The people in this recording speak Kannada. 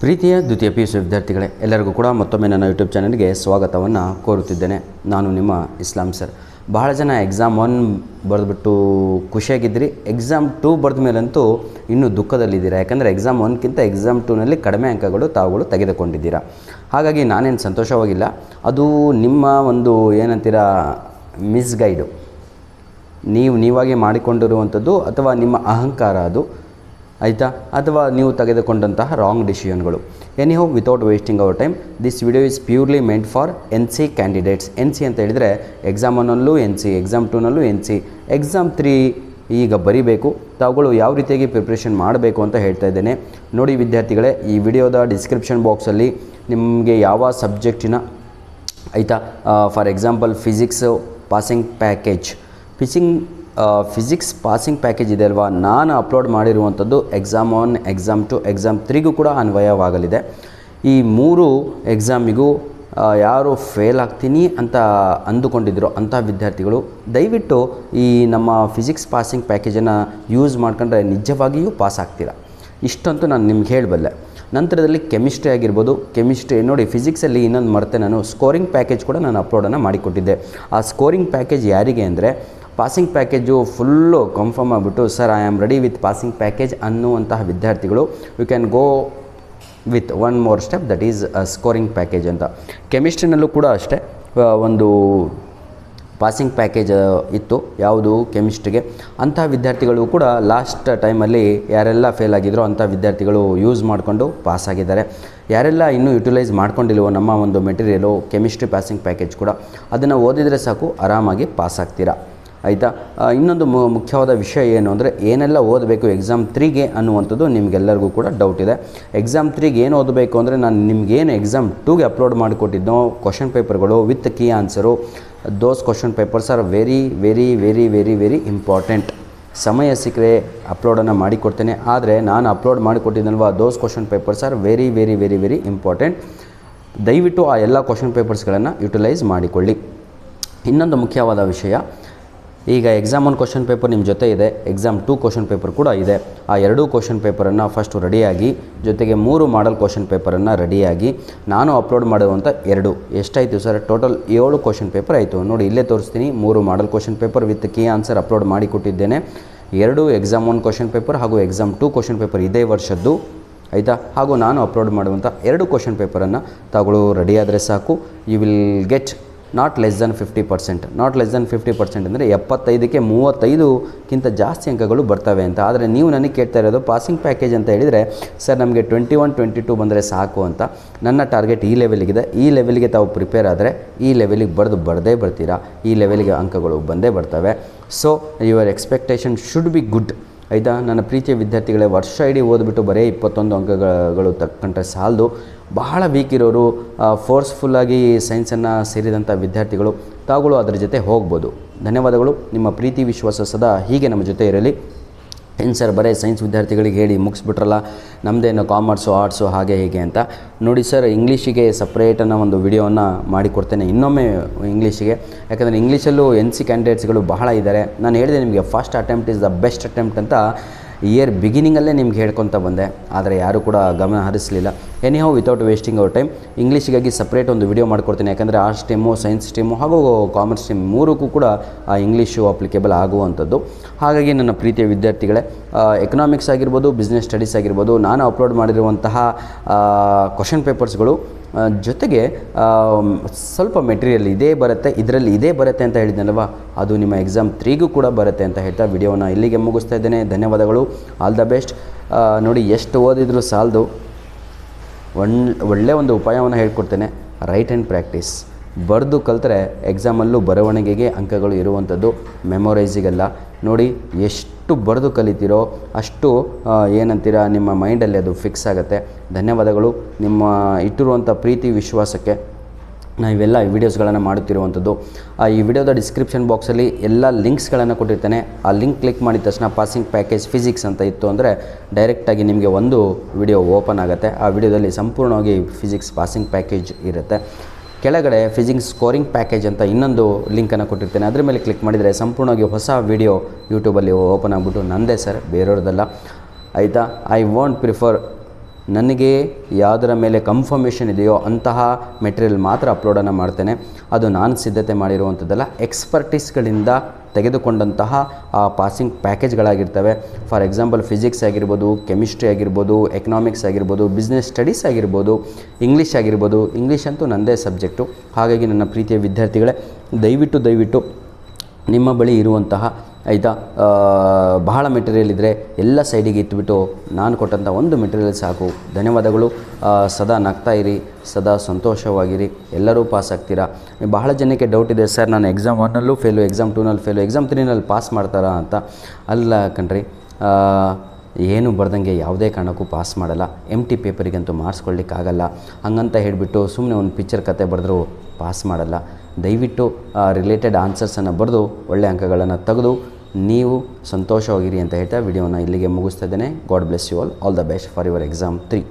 ಪ್ರೀತಿಯ ದ್ವಿತೀಯ PUC ವಿದ್ಯಾರ್ಥಿಗಳೇ, ಎಲ್ಲರಿಗೂ ಕೂಡ ಮತ್ತೊಮ್ಮೆ ನನ್ನ ಯೂಟ್ಯೂಬ್ ಚಾನಲ್ಗೆ ಸ್ವಾಗತವನ್ನು ಕೋರುತ್ತಿದ್ದೇನೆ. ನಾನು ನಿಮ್ಮ ಇಸ್ಲಾಂ ಸರ್. ಬಹಳ ಜನ ಎಕ್ಸಾಮ್ 1 ಬರೆದುಬಿಟ್ಟು ಖುಷಿಯಾಗಿದ್ದಿರಿ. ಎಕ್ಸಾಮ್ 2 ಬರೆದ ಮೇಲಂತೂ ಇನ್ನೂ ದುಃಖದಲ್ಲಿದ್ದೀರಾ. ಯಾಕಂದರೆ ಎಕ್ಸಾಮ್ 1ಕ್ಕಿಂತ ಎಕ್ಸಾಮ್ 2ನಲ್ಲಿ ಕಡಿಮೆ ಅಂಕಗಳು ತಾವುಗಳು ತೆಗೆದುಕೊಂಡಿದ್ದೀರಾ. ಹಾಗಾಗಿ ನಾನೇನು ಸಂತೋಷವಾಗಿಲ್ಲ. ಅದು ನಿಮ್ಮ ಒಂದು ಏನಂತೀರ ಮಿಸ್ಗೈಡು, ನೀವಾಗೆ ಮಾಡಿಕೊಂಡಿರುವಂಥದ್ದು ಅಥವಾ ನಿಮ್ಮ ಅಹಂಕಾರ ಅದು, ಆಯಿತಾ, ಅಥವಾ ನೀವು ತೆಗೆದುಕೊಂಡಂತಹ ರಾಂಗ್ ಡಿಸಿಷನ್ಗಳು. Anyhow, without wasting our time, this video is purely meant for NC candidates. NC ಅಂತ ಹೇಳಿದರೆ ಎಕ್ಸಾಮ್ 1ನಲ್ಲೂ NC, ಎಕ್ಸಾಮ್ 2ನಲ್ಲೂ NC, ಎಕ್ಸಾಮ್ 3 ಈಗ ಬರೀಬೇಕು. ತಾವುಗಳು ಯಾವ ರೀತಿಯಾಗಿ ಪ್ರಿಪ್ರೇಷನ್ ಮಾಡಬೇಕು ಅಂತ ಹೇಳ್ತಾ ಇದ್ದೇನೆ. ನೋಡಿ ವಿದ್ಯಾರ್ಥಿಗಳೇ, ಈ ವಿಡಿಯೋದ ಡಿಸ್ಕ್ರಿಪ್ಷನ್ ಬಾಕ್ಸಲ್ಲಿ ನಿಮಗೆ ಯಾವ ಸಬ್ಜೆಕ್ಟಿನ, ಆಯಿತಾ, for example physics passing package, physics passing package ಇದೆ ಅಲ್ವಾ, ನಾನು ಅಪ್ಲೋಡ್ ಮಾಡಿರುವಂಥದ್ದು ಎಕ್ಸಾಮ್ 1, ಎಕ್ಸಾಮ್ 2, ಎಕ್ಸಾಮ್ 3ಗೂ ಕೂಡ ಅನ್ವಯವಾಗಲಿದೆ. ಈ 3 ಎಕ್ಸಾಮಿಗೂ ಯಾರು ಫೇಲ್ ಆಗ್ತೀನಿ ಅಂತ ಅಂದುಕೊಂಡಿದ್ರು ಅಂಥ ವಿದ್ಯಾರ್ಥಿಗಳು ದಯವಿಟ್ಟು ಈ ನಮ್ಮ ಫಿಸಿಕ್ಸ್ ಪಾಸಿಂಗ್ ಪ್ಯಾಕೇಜನ್ನು ಯೂಸ್ ಮಾಡ್ಕೊಂಡ್ರೆ ನಿಜವಾಗಿಯೂ ಪಾಸ್ ಆಗ್ತೀರಾ. ಇಷ್ಟಂತೂ ನಾನು ನಿಮ್ಗೆ ಹೇಳಬಲ್ಲೆ. ನಂತರದಲ್ಲಿ ಕೆಮಿಸ್ಟ್ರಿ ಆಗಿರ್ಬೋದು. ಕೆಮಿಸ್ಟ್ರಿ ನೋಡಿ, ಫಿಸಿಕ್ಸಲ್ಲಿ ಇನ್ನೊಂದು ಮರೆತೆ, ನಾನು ಸ್ಕೋರಿಂಗ್ ಪ್ಯಾಕೇಜ್ ಕೂಡ ನಾನು ಅಪ್ಲೋಡನ್ನು ಮಾಡಿಕೊಟ್ಟಿದ್ದೆ. ಆ ಸ್ಕೋರಿಂಗ್ ಪ್ಯಾಕೇಜ್ ಯಾರಿಗೆ ಅಂದರೆ, ಪಾಸಿಂಗ್ ಪ್ಯಾಕೇಜು ಫುಲ್ಲು ಕನ್ಫರ್ಮ್ ಆಗಿಬಿಟ್ಟು sir I am ready with passing package ಅನ್ನುವಂತಹ ವಿದ್ಯಾರ್ಥಿಗಳು you can go with one more step, that is scoring package ಅಂತ. ಕೆಮಿಸ್ಟ್ರಿನಲ್ಲೂ ಕೂಡ ಅಷ್ಟೇ ಒಂದು ಪಾಸಿಂಗ್ ಪ್ಯಾಕೇಜ್ ಇತ್ತು. ಯಾವುದು? ಕೆಮಿಸ್ಟ್ರಿಗೆ. ಅಂಥ ವಿದ್ಯಾರ್ಥಿಗಳು ಕೂಡ ಲಾಸ್ಟ್ ಟೈಮಲ್ಲಿ ಯಾರೆಲ್ಲ ಫೇಲ್ ಆಗಿದ್ರೋ ಅಂಥ ವಿದ್ಯಾರ್ಥಿಗಳು ಯೂಸ್ ಮಾಡಿಕೊಂಡು ಪಾಸ್ ಆಗಿದ್ದಾರೆ. ಯಾರೆಲ್ಲ ಇನ್ನೂ ಯುಟಿಲೈಸ್ ಮಾಡ್ಕೊಂಡಿಲ್ವೋ ನಮ್ಮ ಒಂದು ಮೆಟೀರಿಯಲು ಕೆಮಿಸ್ಟ್ರಿ ಪಾಸಿಂಗ್ ಪ್ಯಾಕೇಜ್ ಕೂಡ, ಅದನ್ನು ಓದಿದರೆ ಸಾಕು, ಆರಾಮಾಗಿ ಪಾಸ್ ಆಗ್ತೀರಾ, ಆಯಿತಾ. ಇನ್ನೊಂದು ಮುಖ್ಯವಾದ ವಿಷಯ ಏನು ಅಂದರೆ, ಏನೆಲ್ಲ ಓದಬೇಕು ಎಕ್ಸಾಮ್ 3ಗೆ ಅನ್ನುವಂಥದ್ದು ನಿಮಗೆಲ್ಲರಿಗೂ ಕೂಡ ಡೌಟ್ ಇದೆ. ಎಕ್ಸಾಮ್ 3ಗೆ ಏನು ಓದಬೇಕು ಅಂದರೆ, ನಾನು ನಿಮಗೇನು ಎಕ್ಸಾಮ್ 2ಗೆ ಅಪ್ಲೋಡ್ ಮಾಡಿಕೊಟ್ಟಿದ್ದೋ ಕ್ವಶನ್ ಪೇಪರ್ಗಳು with key answer, those question papers are very very very very very important. ಸಮಯ ಸಿಕ್ಕರೆ ಅಪ್ಲೋಡನ್ನು ಮಾಡಿಕೊಡ್ತೇನೆ. ಆದರೆ ನಾನು ಅಪ್ಲೋಡ್ ಮಾಡಿಕೊಟ್ಟಿದ್ದಲ್ವ, those question papers are very very very very important. ದಯವಿಟ್ಟು ಆ ಎಲ್ಲ ಕ್ವಶನ್ ಪೇಪರ್ಸ್ಗಳನ್ನು ಯುಟಿಲೈಸ್ ಮಾಡಿಕೊಳ್ಳಿ. ಇನ್ನೊಂದು ಮುಖ್ಯವಾದ ವಿಷಯ, ಈಗ ಎಕ್ಸಾಮ್ 1 ಕ್ವಶನ್ ಪೇಪರ್ ನಿಮ್ಮ ಜೊತೆ ಇದೆ, ಎಕ್ಸಾಮ್ 2 ಕ್ವಶನ್ ಪೇಪರ್ ಕೂಡ ಇದೆ. ಆ 2 ಕ್ವಶನ್ ಪೇಪರನ್ನು ಫಸ್ಟು ರೆಡಿಯಾಗಿ, ಜೊತೆಗೆ 3 ಮಾಡಲ್ ಕ್ವಶನ್ ಪೇಪರನ್ನು ರೆಡಿಯಾಗಿ, ನಾನು ಅಪ್ಲೋಡ್ ಮಾಡುವಂಥ 2 ಎಷ್ಟಾಯಿತು ಸರ್? ಟೋಟಲ್ 7 ಕ್ವಶನ್ ಪೇಪರ್ ಆಯಿತು. ನೋಡಿ, ಇಲ್ಲೇ ತೋರಿಸ್ತೀನಿ. 3 model question paper with key answer upload ಮಾಡಿ ಕೊಟ್ಟಿದ್ದೇನೆ. 2 ಎಕ್ಸಾಮ್ 1 ಕ್ವಶನ್ ಪೇಪರ್ ಹಾಗೂ ಎಕ್ಸಾಮ್ 2 ಕ್ವಶನ್ ಪೇಪರ್ ಇದೇ ವರ್ಷದ್ದು, ಆಯಿತಾ. ಹಾಗೂ ನಾನು ಅಪ್ಲೋಡ್ ಮಾಡುವಂಥ 2 ಕ್ವಶನ್ ಪೇಪರನ್ನು ತಾವುಗಳು ರೆಡಿಯಾದರೆ ಸಾಕು. You will get not less than 50%. Not less than 50% ಅಂದರೆ 75ಕ್ಕೆ 35ಕ್ಕಿಂತ ಜಾಸ್ತಿ ಅಂಕಗಳು ಬರ್ತವೆ ಅಂತ. ಆದರೆ ನೀವು ನನಗೆ ಕೇಳ್ತಾ ಇರೋದು ಪಾಸಿಂಗ್ ಪ್ಯಾಕೇಜ್ ಅಂತ ಹೇಳಿದರೆ, ಸರ್ ನಮಗೆ 21, 22 ಬಂದರೆ ಸಾಕು ಅಂತ. ನನ್ನ ಟಾರ್ಗೆಟ್ ಈ ಲೆವೆಲಿಗಿದೆ. ಈ ಲೆವೆಲ್ಗೆ ತಾವು ಪ್ರಿಪೇರ್ ಆದರೆ ಈ ಲೆವೆಲಿಗೆ ಬರದೇ ಬರ್ತೀರಾ, ಈ ಲೆವೆಲಿಗೆ ಅಂಕಗಳು ಬಂದೇ ಬರ್ತವೆ. So your expectation should be good, ಆಯಿತಾ. ನನ್ನ ಪ್ರೀತಿಯ ವಿದ್ಯಾರ್ಥಿಗಳೇ, ವರ್ಷ ಇಡೀ ಓದ್ಬಿಟ್ಟು ಬರೀ 21 ಅಂಕಗಳು ತಕ್ಕಂಡ್ರೆ ಸಾಲದು. ಬಹಳ ವೀಕ್ ಇರೋರು, ಫೋರ್ಸ್ಫುಲ್ಲಾಗಿ ಸೈನ್ಸನ್ನು ಸೇರಿದಂಥ ವಿದ್ಯಾರ್ಥಿಗಳು, ತಾವುಗಳು ಅದರ ಜೊತೆ ಹೋಗ್ಬೋದು. ಧನ್ಯವಾದಗಳು. ನಿಮ್ಮ ಪ್ರೀತಿ ವಿಶ್ವಾಸ ಸದಾ ಹೀಗೆ ನಮ್ಮ ಜೊತೆ ಇರಲಿ. ಏನು ಸರ್ ಬರೀ ಸೈನ್ಸ್ ವಿದ್ಯಾರ್ಥಿಗಳಿಗೆ ಹೇಳಿ ಮುಗಿಸ್ಬಿಟ್ರಲ್ಲ, ನಮ್ಮದೇನು ಕಾಮರ್ಸು ಆರ್ಟ್ಸು ಹಾಗೆ ಹೀಗೆ ಅಂತ. ನೋಡಿ ಸರ್, ಇಂಗ್ಲೀಷಿಗೆ ಸಪ್ರೇಟನ್ನು ಒಂದು ವಿಡಿಯೋವನ್ನು ಮಾಡಿಕೊಡ್ತೇನೆ ಇನ್ನೊಮ್ಮೆ ಇಂಗ್ಲೀಷಿಗೆ. ಯಾಕಂದರೆ ಇಂಗ್ಲೀಷಲ್ಲೂ NC ಕ್ಯಾಂಡಿಡೇಟ್ಸ್ಗಳು ಬಹಳ ಇದ್ದಾರೆ. ನಾನು ಹೇಳಿದೆ ನಿಮಗೆ, first attempt is the best attempt ಅಂತ ಇಯರ್ ಬಿಗಿನಿಂಗಲ್ಲೇ ನಿಮ್ಗೆ ಹೇಳ್ಕೊತ ಬಂದೆ. ಆದರೆ ಯಾರೂ ಕೂಡ ಗಮನ ಹರಿಸಲಿಲ್ಲ. Anyhow, without wasting our time, ಇಂಗ್ಲೀಷಿಗಾಗಿ ಸಪ್ರೇಟ್ ಒಂದು ವಿಡಿಯೋ ಮಾಡಿಕೊಡ್ತೀನಿ. ಯಾಕಂದರೆ ಆರ್ಟ್ಸ್ ಸ್ಟ್ರೀಮು, ಸೈನ್ಸ್ ಸ್ಟ್ರೀಮು ಹಾಗೂ ಕಾಮರ್ಸ್ ಸ್ಟ್ರೀಮ್ 3ಕ್ಕೂ ಕೂಡ ಆ ಇಂಗ್ಲೀಷು ಅಪ್ಲಿಕೇಬಲ್ ಆಗುವಂಥದ್ದು. ಹಾಗಾಗಿ ನನ್ನ ಪ್ರೀತಿಯ ವಿದ್ಯಾರ್ಥಿಗಳೇ, ಎಕನಾಮಿಕ್ಸ್ ಆಗಿರ್ಬೋದು, ಬಿಸ್ನೆಸ್ ಸ್ಟಡೀಸ್ ಆಗಿರ್ಬೋದು, ನಾನು ಅಪ್ಲೋಡ್ ಮಾಡಿರುವಂತಹ ಕ್ವಶನ್ ಪೇಪರ್ಸ್ಗಳು ಜೊತೆಗೆ ಸ್ವಲ್ಪ ಮೆಟೀರಿಯಲ್ ಇದೇ ಬರುತ್ತೆ, ಇದರಲ್ಲಿ ಇದೇ ಬರುತ್ತೆ ಅಂತ ಹೇಳಿದ್ನಲ್ವ, ಅದು ನಿಮ್ಮ ಎಕ್ಸಾಮ್ 3ಗೂ ಕೂಡ ಬರುತ್ತೆ ಅಂತ ಹೇಳ್ತಾ ವಿಡಿಯೋನ ಇಲ್ಲಿಗೆ ಮುಗಿಸ್ತಾ ಇದ್ದೇನೆ. ಧನ್ಯವಾದಗಳು. All the best. ನೋಡಿ, ಎಷ್ಟು ಓದಿದರೂ ಸಾಲದು. ಒಳ್ಳೆಯ ಒಂದು ಉಪಾಯವನ್ನು ಹೇಳ್ಕೊಡ್ತೇನೆ. Write and practise. ಬರೆದು ಕಲಿತ್ರೆ ಎಕ್ಸಾಮಲ್ಲೂ ಬರವಣಿಗೆಗೆ ಅಂಕಗಳು ಇರುವಂಥದ್ದು, ಮೆಮೊರೈಸಿಗಲ್ಲ. ನೋಡಿ, ಎಷ್ಟು ಬರೆದು ಕಲಿತೀರೋ ಅಷ್ಟು ಏನಂತೀರ ನಿಮ್ಮ ಮೈಂಡಲ್ಲಿ ಅದು ಫಿಕ್ಸ್ ಆಗುತ್ತೆ. ಧನ್ಯವಾದಗಳು. ನಿಮ್ಮ ಇಟ್ಟಿರುವಂಥ ಪ್ರೀತಿ ವಿಶ್ವಾಸಕ್ಕೆ ನಾವೆಲ್ಲ ವೀಡಿಯೋಸ್ಗಳನ್ನು ಮಾಡುತ್ತಿರುವಂಥದ್ದು. ಈ ವಿಡಿಯೋದ ಡಿಸ್ಕ್ರಿಪ್ಷನ್ ಬಾಕ್ಸಲ್ಲಿ ಎಲ್ಲ ಲಿಂಕ್ಸ್ಗಳನ್ನು ಕೊಟ್ಟಿರ್ತೇನೆ. ಆ ಲಿಂಕ್ ಕ್ಲಿಕ್ ಮಾಡಿದ ತಕ್ಷಣ ಪಾಸಿಂಗ್ ಪ್ಯಾಕೇಜ್ ಫಿಸಿಕ್ಸ್ ಅಂತ ಇತ್ತು ಅಂದರೆ ಡೈರೆಕ್ಟಾಗಿ ನಿಮಗೆ ಒಂದು ವಿಡಿಯೋ ಓಪನ್ ಆಗುತ್ತೆ. ಆ ವಿಡಿಯೋದಲ್ಲಿ ಸಂಪೂರ್ಣವಾಗಿ ಫಿಸಿಕ್ಸ್ ಪಾಸಿಂಗ್ ಪ್ಯಾಕೇಜ್ ಇರುತ್ತೆ. ಕೆಳಗಡೆ ಫಿಸಿಕ್ಸ್ ಸ್ಕೋರಿಂಗ್ ಪ್ಯಾಕೇಜ್ ಅಂತ ಇನ್ನೊಂದು ಲಿಂಕನ್ನು ಕೊಟ್ಟಿರ್ತೇನೆ. ಅದರ ಮೇಲೆ ಕ್ಲಿಕ್ ಮಾಡಿದರೆ ಸಂಪೂರ್ಣವಾಗಿ ಹೊಸ ವಿಡಿಯೋ ಯೂಟ್ಯೂಬಲ್ಲಿ ಓಪನ್ ಆಗಿಬಿಟ್ಟು ನಂದೇ ಸರ್, ಬೇರೆಯವ್ರದ್ದಲ್ಲ, ಆಯಿತಾ. ಐ ವಾಂಟ್ ಪ್ರಿಫರ್ ನನಗೆ ಯಾವುದರ ಮೇಲೆ ಕನ್ಫರ್ಮೇಷನ್ ಇದೆಯೋ ಅಂತಹ ಮೆಟೀರಿಯಲ್ ಮಾತ್ರ ಅಪ್ಲೋಡನ್ನು ಮಾಡ್ತೇನೆ. ಅದು ನಾನು ಸಿದ್ಧತೆ ಮಾಡಿರುವಂಥದ್ದಲ್ಲ, ಎಕ್ಸ್ಪರ್ಟೀಸ್ಗಳಿಂದ ತೆಗೆದುಕೊಂಡಂತಹ ಆ ಪಾಸಿಂಗ್ ಪ್ಯಾಕೇಜ್ಗಳಾಗಿರ್ತವೆ. ಫಾರ್ ಎಕ್ಸಾಂಪಲ್ ಫಿಸಿಕ್ಸ್ ಆಗಿರ್ಬೋದು, ಕೆಮಿಸ್ಟ್ರಿ ಆಗಿರ್ಬೋದು, ಎಕನಾಮಿಕ್ಸ್ ಆಗಿರ್ಬೋದು, ಬಿಸ್ನೆಸ್ ಸ್ಟಡೀಸ್ ಆಗಿರ್ಬೋದು, ಇಂಗ್ಲೀಷ್ ಆಗಿರ್ಬೋದು. ಇಂಗ್ಲೀಷ್ ಅಂತೂ ನನ್ನದೇ ಸಬ್ಜೆಕ್ಟು. ಹಾಗಾಗಿ ನನ್ನ ಪ್ರೀತಿಯ ವಿದ್ಯಾರ್ಥಿಗಳೇ, ದಯವಿಟ್ಟು ನಿಮ್ಮ ಬಳಿ ಇರುವಂತಹ ಆಯಿತಾ ಬಹಳ ಮೆಟೀರಿಯಲ್ ಇದ್ದರೆ ಎಲ್ಲ ಸೈಡಿಗೆ ಇಟ್ಬಿಟ್ಟು ನಾನು ಕೊಟ್ಟಂಥ ಒಂದು ಮೆಟೀರಿಯಲ್ ಸಾಕು. ಧನ್ಯವಾದಗಳು. ಸದಾ ನಗ್ತಾ ಇರಿ, ಸದಾ ಸಂತೋಷವಾಗಿರಿ, ಎಲ್ಲರೂ ಪಾಸ್ ಆಗ್ತೀರಾ. ಬಹಳ ಜನಕ್ಕೆ ಡೌಟ್ ಇದೆ, ಸರ್ ನಾನು ಎಕ್ಸಾಮ್ 1ನಲ್ಲೂ ಫೇಲು, ಎಕ್ಸಾಮ್ 2ನಲ್ಲಿ ಫೇಲು, ಎಕ್ಸಾಮ್ 3ನಲ್ಲಿ ಪಾಸ್ ಮಾಡ್ತಾರಾ ಅಂತ. ಅಲ್ಲ ಕಣ್ರಿ, ಏನು ಬರ್ದಂಗೆ ಯಾವುದೇ ಕಾರಣಕ್ಕೂ ಪಾಸ್ ಮಾಡಲ್ಲ. ಎಂಟಿ ಪೇಪರಿಗಂತೂ ಮಾಡಿಸ್ಕೊಳ್ಳಿಕ್ಕಾಗಲ್ಲ. ಹಂಗಂತ ಹೇಳಿಬಿಟ್ಟು ಸುಮ್ಮನೆ ಒಂದು ಪಿಕ್ಚರ್ ಕತೆ ಬರೆದ್ರೂ ಪಾಸ್ ಮಾಡಲ್ಲ. ದಯವಿಟ್ಟು ರಿಲೇಟೆಡ್ ಆನ್ಸರ್ಸನ್ನು ಬರೆದು ಒಳ್ಳೆಯ ಅಂಕಗಳನ್ನು ತೆಗೆದು ನೀವು ಸಂತೋಷವಾಗಿರಿ ಅಂತ ಹೇಳ್ತಾ ವಿಡಿಯೋನ ಇಲ್ಲಿಗೆ ಮುಗಿಸ್ತಾ ಇದ್ದೇನೆ. God bless you all the best for your exam 3.